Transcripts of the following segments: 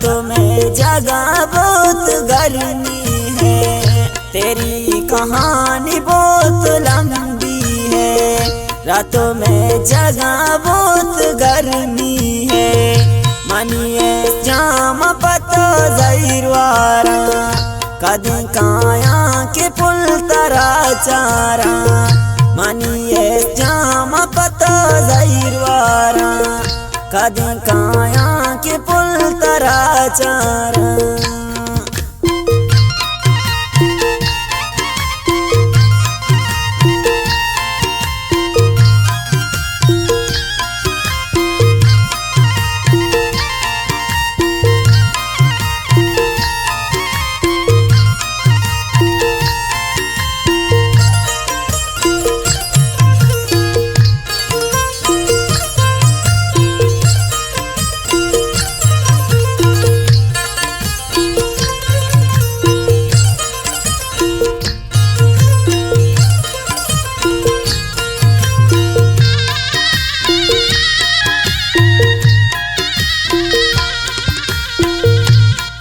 बातों में जगह बहुत गर्मी है, तेरी कहानी बहुत लंबी है। रातों में जगह बहुत गर्मी है, मनिए जाम पतो जैरवारा कदी काया के पुल तरा चारा। मनिए जाम पतो जैरवारा कदी काया के पुल तरा चारा।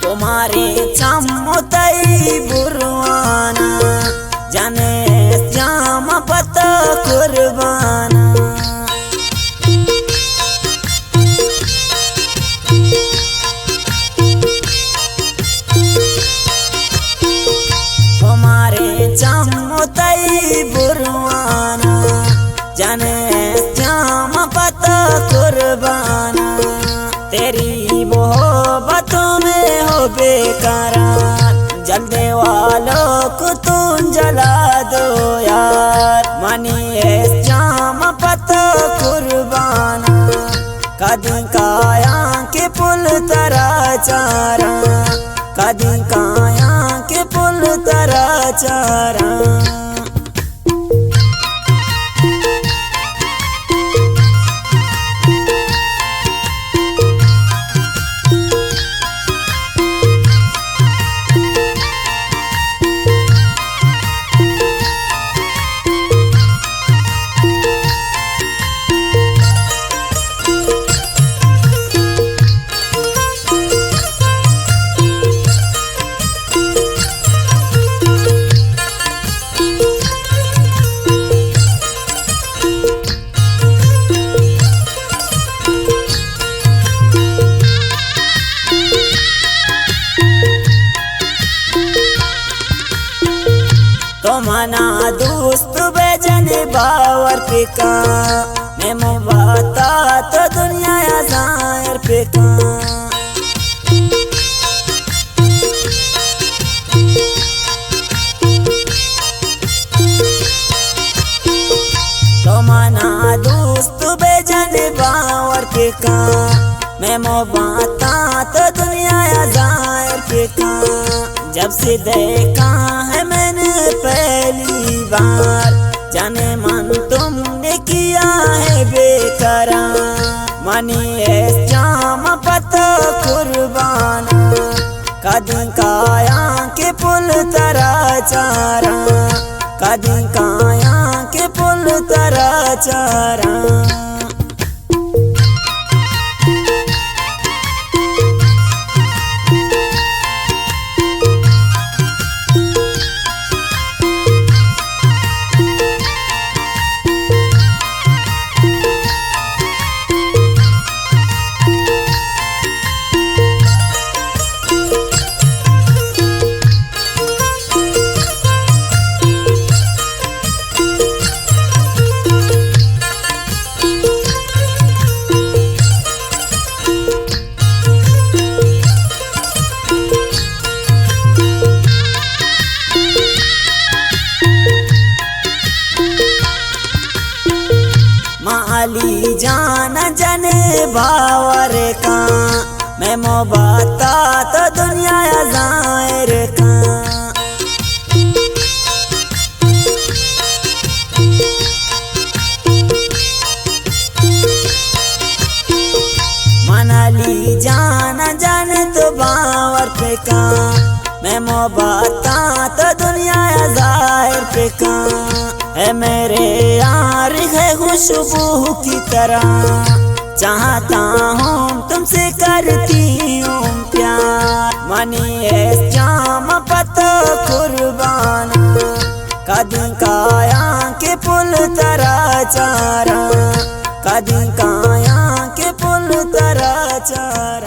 तुम्हारे चमुतई बुरवाना जाने जाम पता कुर्बाना। तुम्हारे चमुतई बुरवाना जाने जाम पता कुर्बाना। तेरी मोहब्बतों में हो बेकरार, जलने वालों को तुम जला दो यार। मनिए जाम पता कुर्बाना कदी काया के पुल तरा चारा। कदी काया के पुल तरा चारा। तो मना दोस्त बेजन बावर पिका मैं मुबाता तो दुनिया ज़ाहिर पिका। तो मना दोस्त बेजन बावर पिका मैं मुबाता तो दुनिया ज़ाहिर पिका। जब से देखा है मैंने पहली बार, जाने मन तुमने किया है बेकरार। मनिए जाम पता कुर्बाना कदी काया के पुल तरा चारा। कदी काया के पुल तरा चारा। माली जाना जने बावर का मैं मोबाता तो दुनिया ज़ाहिर का। मनाली जाना जाने तो बावर पे का मैं मोबाता तो दुनिया ज़ाहिर पे का। है मेरे यार है खुशबू की तरह चाहता हूँ तुमसे करती हूँ प्यार। मनी है जाम पतो कुर्बान, कदी काया के पुल तरा चारा, कदी काया के पुल तरा चारा।